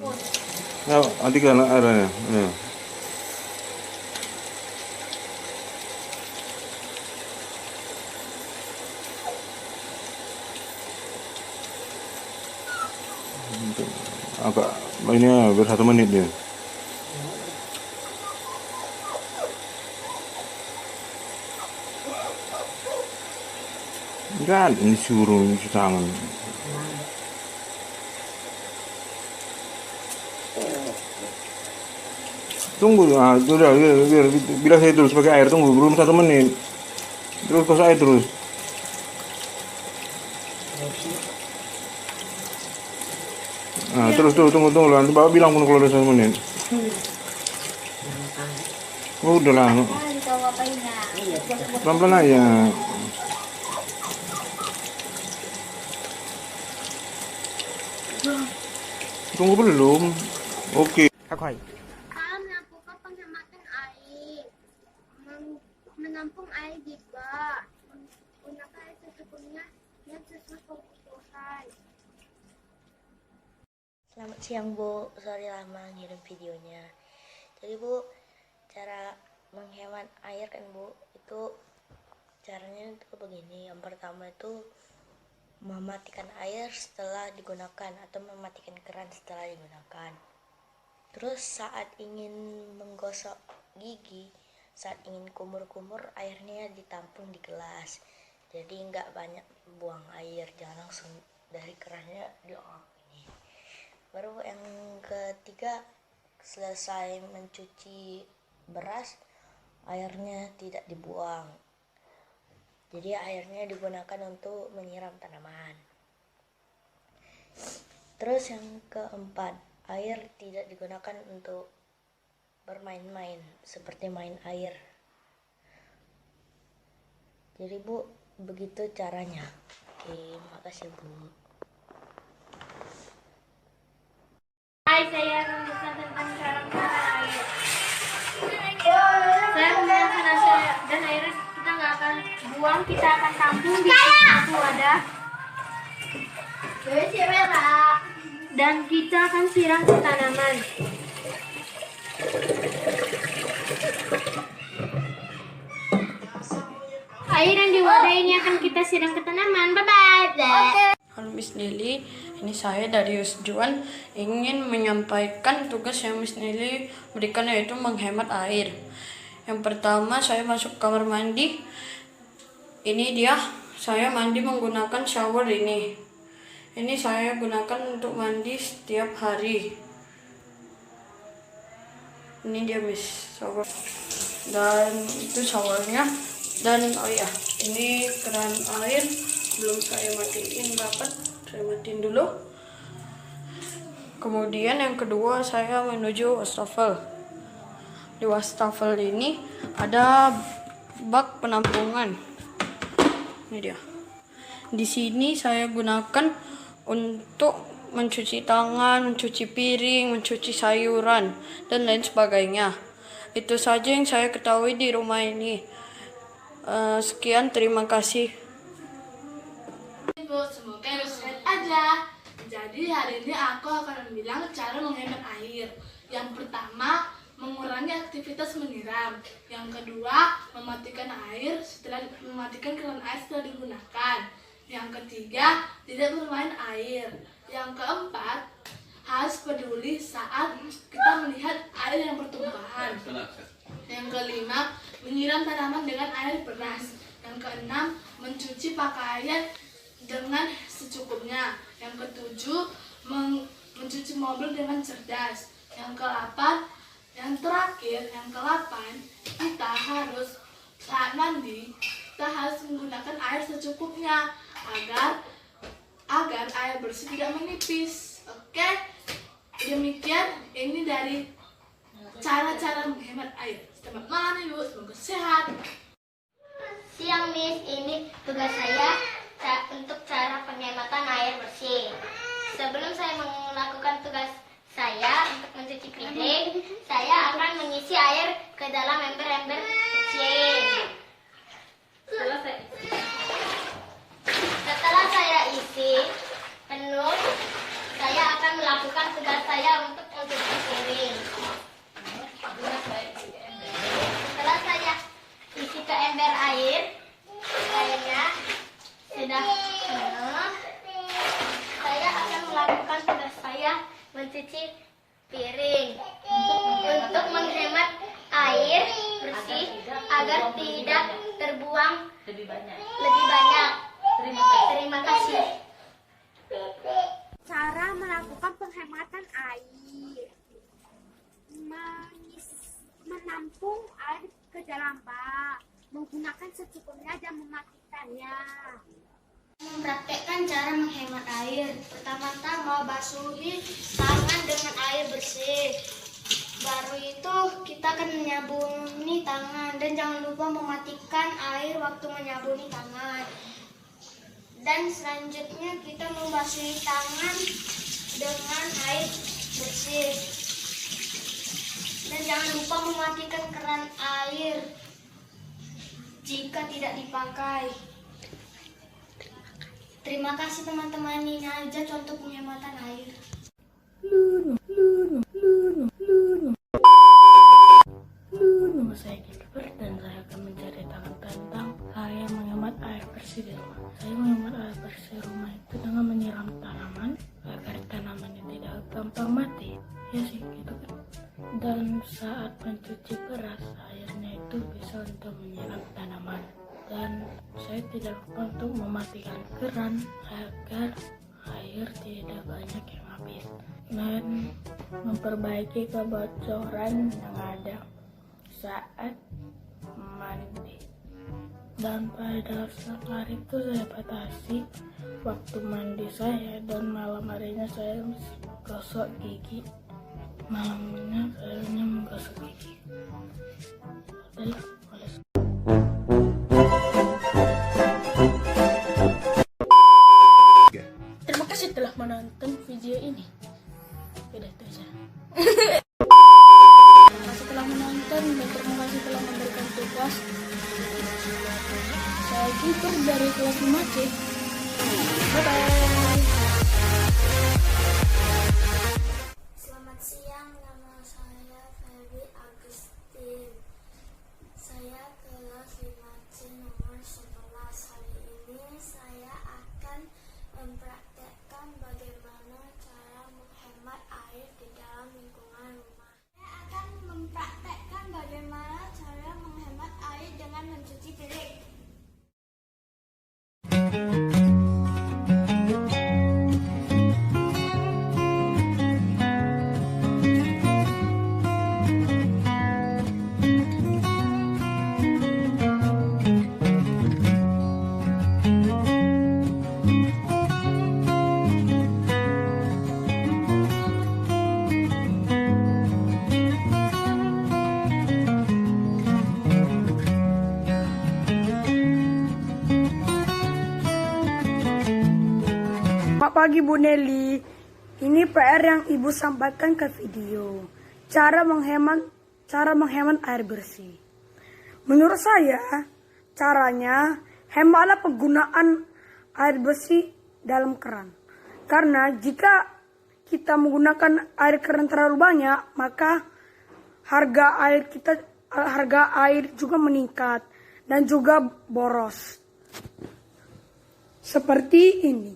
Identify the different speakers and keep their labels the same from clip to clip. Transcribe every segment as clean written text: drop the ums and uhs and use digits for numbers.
Speaker 1: Ya, nanti kan airnya. Ya. Agak ini ya, biar 1 menit dia. Enggak, ini suruh cuci tangan. Tunggu, sudah, biar saya terus pakai air, tunggu belum 1 menit. Terus kos air terus. Terus tunggu nanti bapak bilang pun kalau udah 1 menit. Udah lah, pelan-pelan aja. Tunggu belum? Oke.
Speaker 2: Melakukan penghematan air, menampung air juga, menggunakan air secukupnya dan sesuai kebutuhan.
Speaker 3: Selamat siang Bu, sorry lama ngirim videonya. Jadi Bu, cara menghemat air kan Bu, itu caranya itu begini. Yang pertama itu mematikan air setelah digunakan atau mematikan keran setelah digunakan. Terus saat ingin menggosok gigi, saat ingin kumur-kumur, airnya ditampung di gelas. Jadi nggak banyak buang air, jangan langsung dari kerannya ini. Baru yang ketiga, selesai mencuci beras, airnya tidak dibuang. Jadi airnya digunakan untuk menyiram tanaman. Terus yang keempat, air tidak digunakan untuk bermain-main seperti main air. Jadi Bu, begitu caranya. Oke, makasih Bu.
Speaker 2: Hai, saya rumuskan tentang cara menghemat air. Saya menggunakan nasi dan air kita nggak akan buang, kita akan tampung di satu wadah. Dan kita akan siram ke tanaman. Air yang di wadah ini akan kita siram ke tanaman. Bye-bye.
Speaker 4: Halo Miss Nelly, ini saya Darius Juan ingin menyampaikan tugas yang Miss Nelly berikan, yaitu menghemat air. Yang pertama, saya masuk kamar mandi. Ini dia, saya mandi menggunakan shower ini. Ini saya gunakan untuk mandi setiap hari. Ini dia Miss shower. Dan itu showernya. Dan oh ya, ini keran air belum saya matiin rapat, saya matiin dulu. Kemudian yang kedua, saya menuju wastafel. Di wastafel ini ada bak penampungan. Ini dia. Di sini saya gunakan untuk mencuci tangan, mencuci piring, mencuci sayuran, dan lain sebagainya. Itu saja yang saya ketahui di rumah ini. Sekian, terima kasih.
Speaker 5: Semoga sehat aja. Jadi hari ini aku akan bilang cara menghemat air. Yang pertama, mengurangi aktivitas menyiram. Yang kedua, mematikan keran air setelah digunakan. Yang ketiga, tidak bermain air. Yang keempat, harus peduli saat kita melihat air yang bertumpahan. Yang kelima, menyiram tanaman dengan air beras. Yang keenam, mencuci pakaian dengan secukupnya. Yang ketujuh, mencuci mobil dengan cerdas. Yang ke-8, yang terakhir, yang ke-8, kita harus saat mandi, kita harus menggunakan air secukupnya agar air bersih tidak menipis. Oke, demikian ini dari cara-cara menghemat air. Selamat malam Ibu, semoga sehat.
Speaker 2: Siang Miss, ini tugas saya untuk cara penghematan air bersih. Sebelum saya melakukan tugas saya untuk mencuci piring, saya akan mengisi air ke dalam ember-ember kecil. Setelah saya isi penuh, saya akan melakukan tugas saya untuk mencuci piring. Untuk menghemat air bersih agar tidak terbuang lebih banyak. Terima kasih.
Speaker 6: Cara melakukan penghematan air. Menampung air ke dalam bak, menggunakan secukupnya dan mematikannya.
Speaker 2: Mempraktekkan cara menghemat air. Pertama-tama basuhi tangan dengan air bersih. Baru itu kita akan menyabuni tangan dan jangan lupa mematikan air waktu menyabuni tangan. Dan selanjutnya kita membasuhi tangan dengan air bersih. Dan jangan lupa mematikan keran air jika tidak dipakai. Terima kasih teman-teman, ini aja contoh penghematan air.
Speaker 4: Nama saya Gilbert dan saya akan menceritakan tentang saya menghemat air bersih di rumah. Saya menghemat air bersih rumah itu dengan menyiram tanaman agar tanamannya tidak gampang mati. Ya sih, gitu kan. Dan saat mencuci beras, airnya itu bisa untuk menyiram tanaman. Dan saya tidak lupa untuk mematikan keran agar air tidak banyak yang habis. Dan memperbaiki kebocoran yang ada saat mandi. Dan pada siang hari itu saya batasi waktu mandi saya, dan malam harinya saya gosok gigi. Malamnya saya hanya menggosok gigi. Terima kasih telah menonton video ini. Udah itu aja. Terima kasih telah menonton dan terima kasih telah memberikan tugas. Saya Gilbert dari kelas 5C. Bye bye.
Speaker 6: Selamat siang, nama saya Feby Agustin. Saya kelas 5C nomor 11. Hari ini saya akan mempraktekkan bagaimana cara menghemat air di dalam lingkungan rumah. Saya akan mempraktekkan bagaimana cara menghemat air dengan mencuci piring.
Speaker 7: Selamat pagi Bu Nelly. Ini PR yang Ibu sampaikan ke video. Cara menghemat air bersih. Menurut saya, caranya hematlah penggunaan air bersih dalam keran. Karena jika kita menggunakan air keran terlalu banyak, maka harga air juga meningkat dan juga boros. Seperti ini.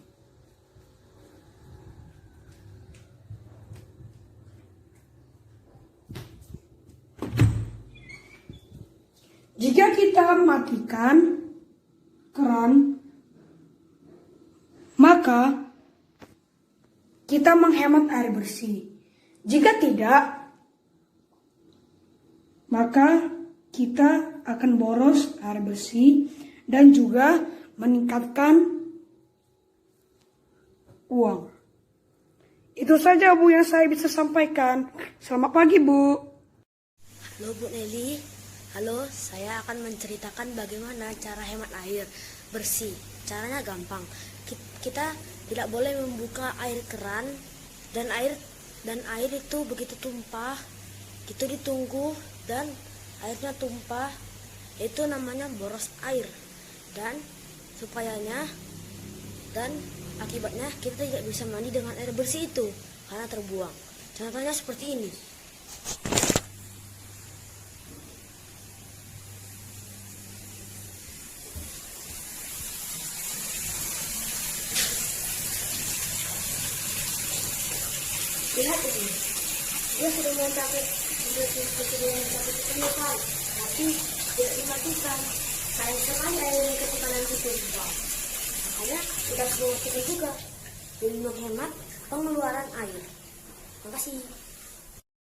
Speaker 7: Jika kita matikan keran, maka kita menghemat air bersih. Jika tidak, maka kita akan boros air bersih dan juga meningkatkan uang. Itu saja Bu yang saya bisa sampaikan. Selamat pagi Bu.
Speaker 3: Halo Bu Nelly. Halo, saya akan menceritakan bagaimana cara hemat air bersih. Caranya gampang. Kita tidak boleh membuka air keran dan air itu begitu tumpah, itu ditunggu dan airnya tumpah. Itu namanya boros air. Dan akibatnya kita tidak bisa mandi dengan air bersih itu karena terbuang. Contohnya seperti ini. Lihat ini, dia sudah mencapai permukaan, tapi tidak dimatikan. Sayang sekali airnya ketika nanti tumpah. Makanya kita perlu kita juga demi menghemat pengeluaran air. Terima kasih.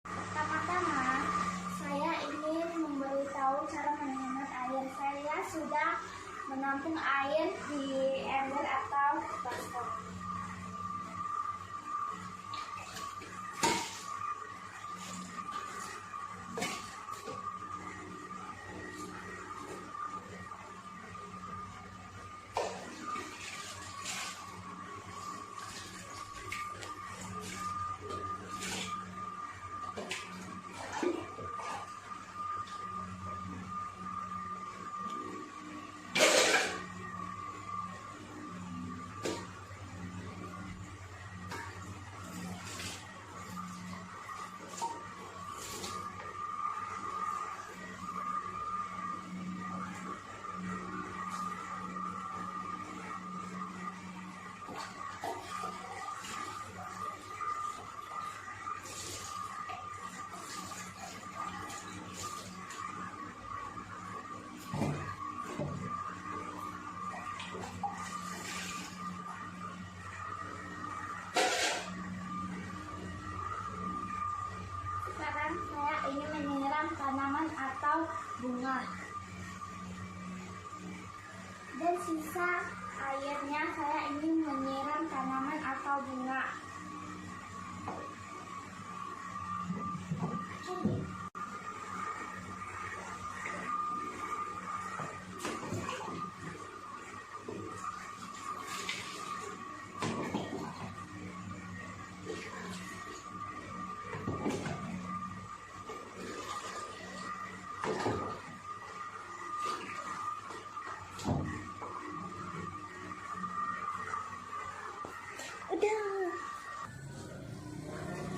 Speaker 6: Pertama-tama, saya ingin memberitahu cara menghemat air. Saya sudah menampung air di ember atau baskom. Sekarang saya ingin menyiram tanaman atau bunga. Dan sisa airnya saya ingin menyiram tanaman atau bunga.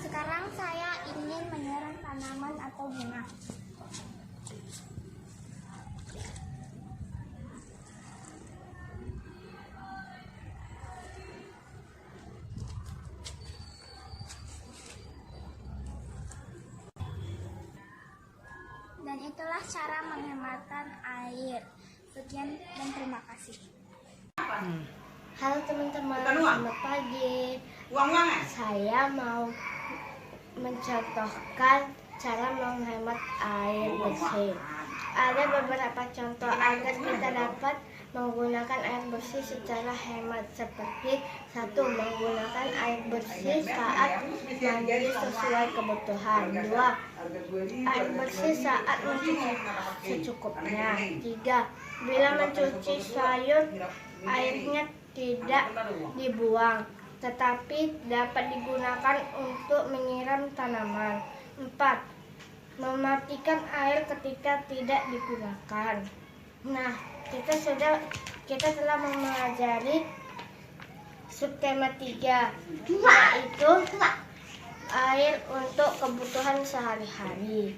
Speaker 6: Sekarang saya ingin menyiram tanaman atau bunga. Dan itulah cara menghematkan air. Sekian dan terima kasih.
Speaker 3: Halo teman-teman, selamat pagi. Saya mau mencontohkan cara menghemat air bersih. Ada beberapa contoh agar kita dapat menggunakan air bersih secara hemat, seperti 1. Menggunakan air bersih saat mandi sesuai kebutuhan. 2. Air bersih saat mencuci secukupnya. 3. Bila mencuci sayur, airnya tidak dibuang, tetapi dapat digunakan untuk menyiram tanaman. 4. Mematikan air ketika tidak digunakan. Nah, kita telah mempelajari subtema 3, yaitu air untuk kebutuhan sehari-hari.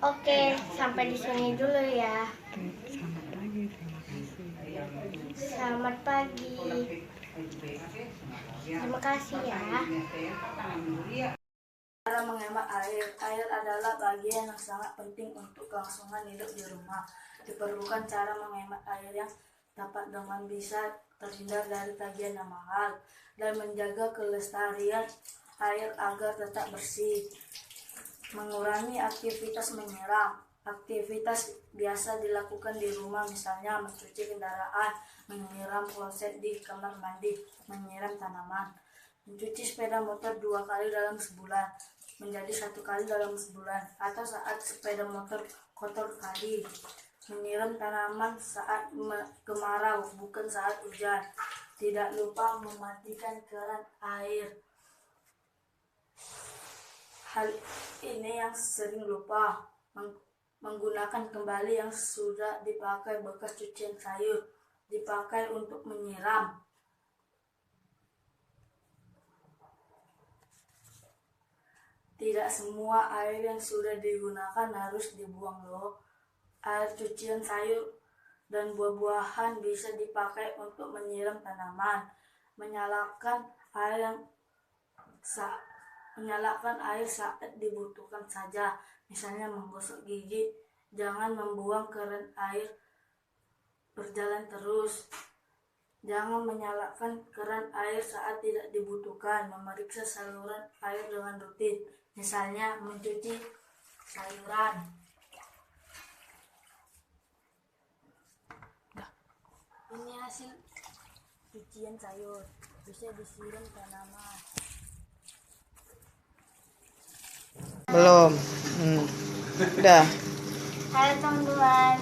Speaker 3: Oke, sampai di sini dulu ya. Selamat pagi. Terima kasih ya.
Speaker 7: Cara menghemat air. Air adalah bagian yang sangat penting untuk kelangsungan hidup di rumah. Diperlukan cara menghemat air yang dapat dengan bisa terhindar dari tagihan yang mahal dan menjaga kelestarian air agar tetap bersih. Mengurangi aktivitas menyiram. Aktivitas biasa dilakukan di rumah, misalnya mencuci kendaraan, menyiram kloset di kamar mandi, menyiram tanaman. Mencuci sepeda motor 2 kali dalam sebulan menjadi 1 kali dalam sebulan, atau saat sepeda motor kotor kali. Menyiram tanaman saat kemarau, bukan saat hujan. Tidak lupa mematikan keran air. Hal ini yang sering lupa. Menggunakan kembali yang sudah dipakai bekas cucian sayur, dipakai untuk menyiram. Tidak semua air yang sudah digunakan harus dibuang loh. Air cucian sayur
Speaker 3: dan buah-buahan bisa dipakai untuk menyiram tanaman. Menyalakan air saat dibutuhkan saja, misalnya menggosok gigi. Jangan membuang keran air berjalan terus. Jangan menyalakan keran air saat tidak dibutuhkan. Memeriksa saluran air dengan rutin, misalnya mencuci sayuran. Ini hasil cucian sayur, bisa disiram tanaman.
Speaker 4: Belum. Udah.
Speaker 6: Halo teman-teman,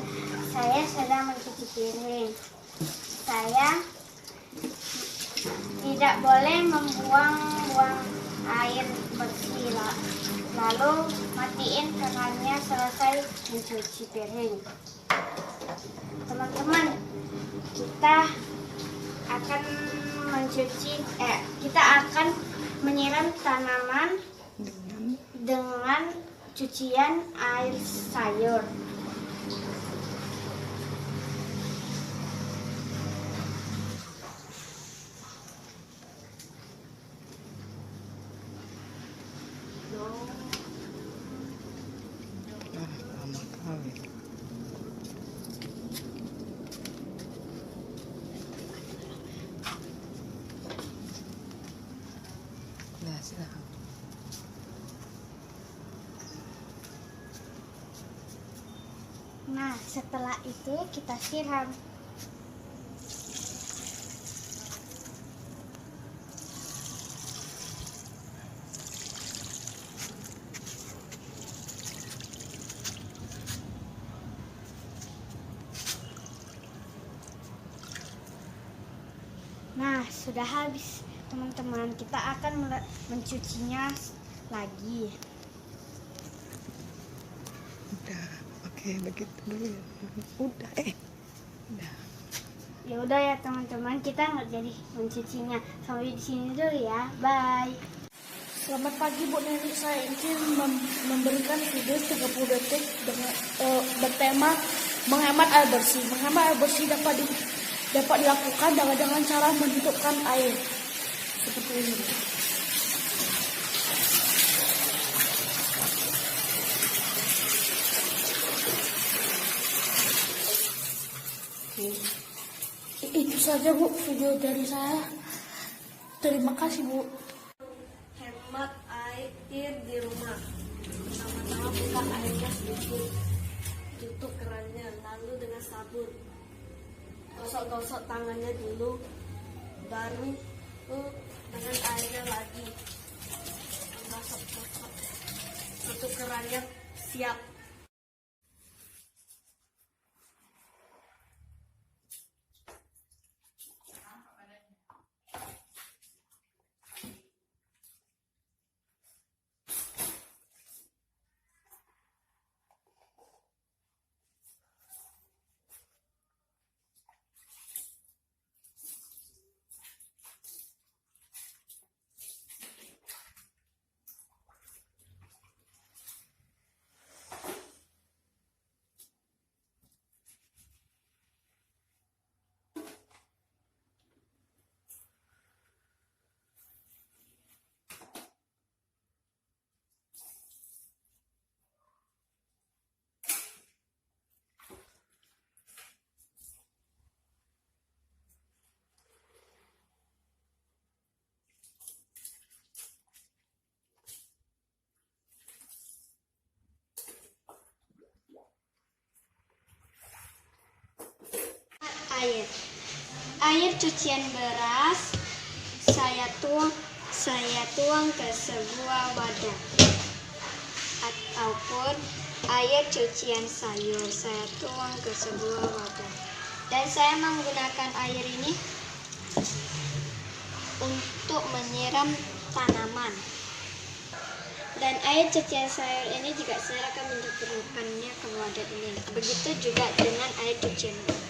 Speaker 6: saya sedang mencuci piring. Saya tidak boleh membuang-buang air bersih, lalu matiin kerannya selesai mencuci piring. Teman-teman, kita akan menyiram tanaman dengan cucian air sayur. Nah, setelah itu kita siram. Nah, sudah habis teman-teman. Kita akan mencucinya lagi.
Speaker 4: Udah. Oke, begitu dulu ya. Udah.
Speaker 6: Ya udah ya teman-teman, kita nggak jadi mencucinya. Sampai di sini dulu ya. Bye.
Speaker 7: Selamat pagi Bu Neni, saya ingin memberikan video 30 detik dengan bertema menghemat air bersih. Menghemat air bersih dapat dilakukan dengan cara menghidupkan air seperti ini. Itu saja Bu video dari saya. Terima kasih Bu.
Speaker 3: Hemat air di rumah. Pertama-tama buka airnya sedikit, tutup kerannya, lalu dengan sabun gosok-gosok tangannya dulu, baru dengan airnya lagi, gosok-gosok, tutup kerannya, siap.
Speaker 6: Air cucian beras saya tuang ke sebuah wadah, ataupun air cucian sayur saya tuang ke sebuah wadah, dan saya menggunakan air ini untuk menyiram tanaman. Dan air cucian sayur ini juga saya akan mencampurkannya ke wadah ini. Begitu juga dengan air cucian beras.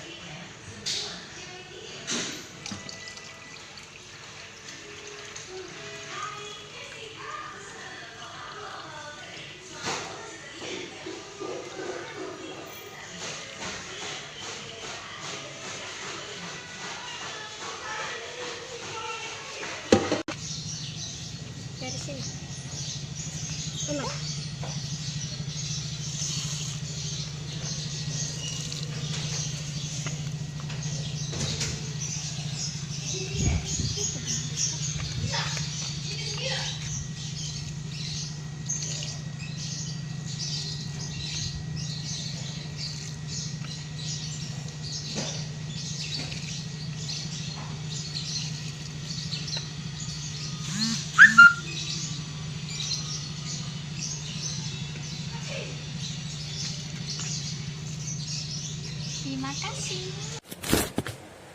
Speaker 6: Terima kasih.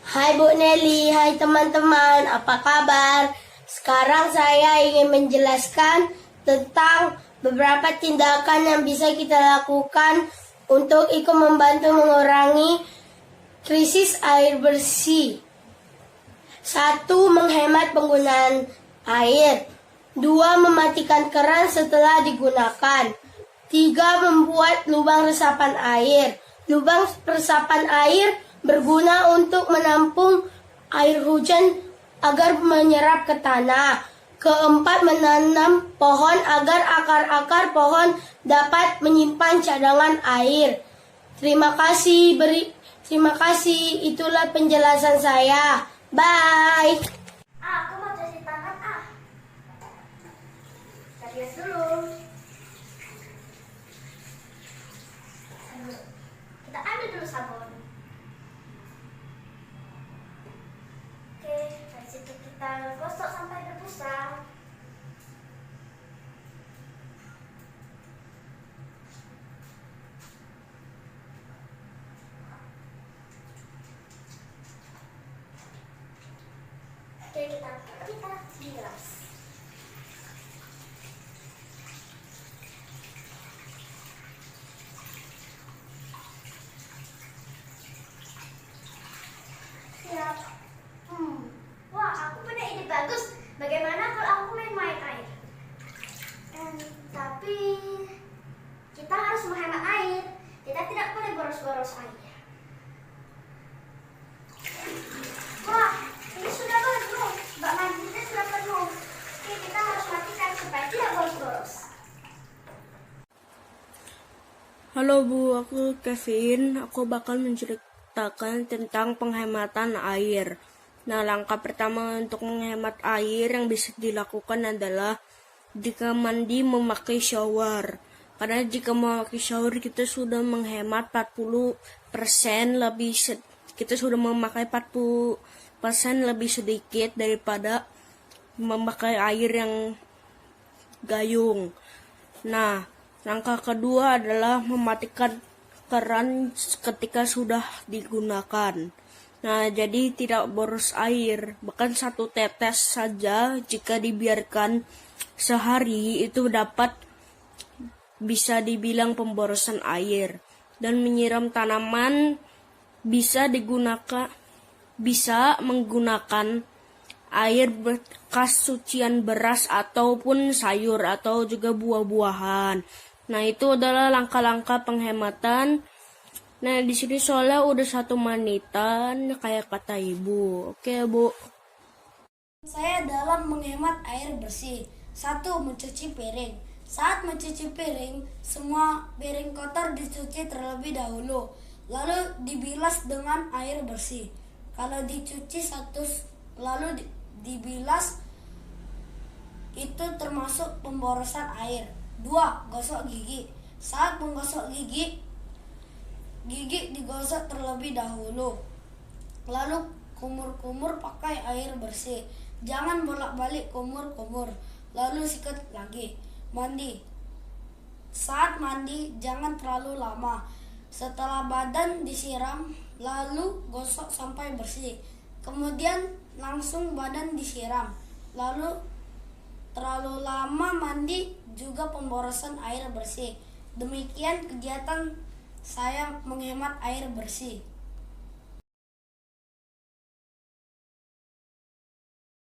Speaker 3: Hai Bu Nelly, hai teman-teman, apa kabar? Sekarang saya ingin menjelaskan tentang beberapa tindakan yang bisa kita lakukan untuk ikut membantu mengurangi krisis air bersih. 1. Menghemat penggunaan air. 2. Mematikan keran setelah digunakan. 3. Membuat lubang resapan air. Lubang resapan air berguna untuk menampung air hujan agar menyerap ke tanah. 4. Menanam pohon agar akar-akar pohon dapat menyimpan cadangan air. Terima kasih, itulah penjelasan saya. Bye.
Speaker 2: Aku mau cuci tangan Lihat dulu. Kita ambil dulu sabun. Oke, dari situ kita gosok sampai berbusa. Oke, kita bilas. Siap. Wah, aku punya ide bagus. Bagaimana kalau aku main air? Tapi kita harus menghemat air. Kita tidak boleh boros-boros air. Wah, ini sudah penuh. Bak mandinya sudah penuh. Oke, kita harus matikan supaya tidak boros-boros.
Speaker 4: Halo Bu, aku Kevin. Aku bakal menceritakan tentang penghematan air. Nah, langkah pertama untuk menghemat air yang bisa dilakukan adalah jika mandi memakai shower. Karena jika memakai shower kita sudah menghemat 40% lebih kita sudah memakai 40% lebih sedikit daripada memakai air yang gayung. Nah, langkah kedua adalah mematikan keran ketika sudah digunakan. Nah, jadi tidak boros air, bahkan 1 tetes saja jika dibiarkan sehari itu dapat bisa dibilang pemborosan air. Dan menyiram tanaman bisa menggunakan air bekas cucian beras ataupun sayur atau juga buah-buahan. Nah, itu adalah langkah-langkah penghematan. Nah, di sini soalnya udah 1 menitan kayak kata ibu. Oke, Bu.
Speaker 7: Saya dalam menghemat air bersih. 1. Mencuci piring. Saat mencuci piring, semua piring kotor dicuci terlebih dahulu, lalu dibilas dengan air bersih. Kalau dicuci lalu dibilas, itu termasuk pemborosan air. 2. Gosok gigi. Saat menggosok gigi digosok terlebih dahulu, lalu kumur-kumur pakai air bersih. Jangan bolak-balik kumur-kumur, lalu sikat lagi. Mandi. Saat mandi jangan terlalu lama. Setelah badan disiram, lalu gosok sampai bersih. Kemudian langsung badan disiram. Lalu terlalu lama mandi juga pemborosan air bersih. Demikian kegiatan saya menghemat air bersih.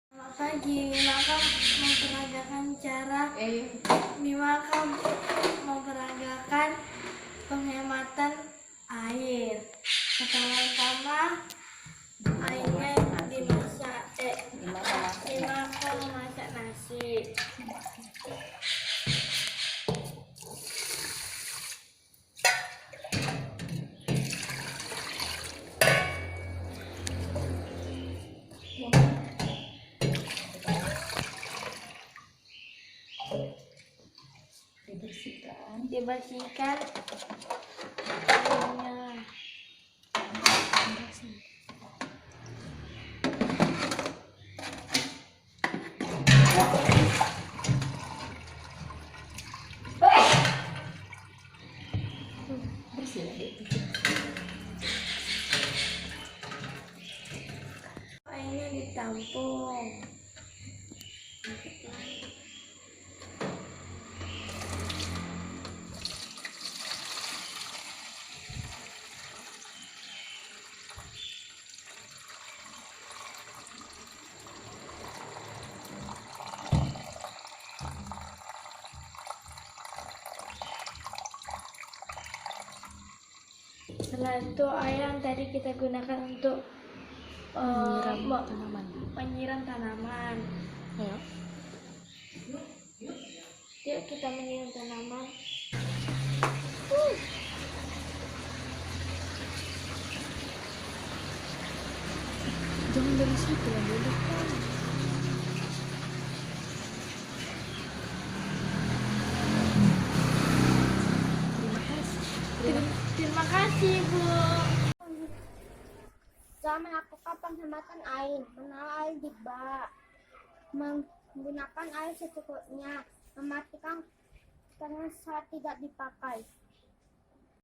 Speaker 7: Selamat pagi, maka memperagakan penghematan air. Pertama-tama airnya dimasak, memasak nasi. Dibersihkan airnya.
Speaker 6: menampung. Setelah itu air yang tadi kita gunakan untuk menyiram tanaman.
Speaker 3: Ya.
Speaker 6: Yuk kita menyiram tanaman.
Speaker 3: Jangan dari situ lah dulu.
Speaker 6: Terima kasih, Bu. Saya melakukan penghematan air, menaruh air di bak, menggunakan air secukupnya, mematikan karena saat tidak dipakai.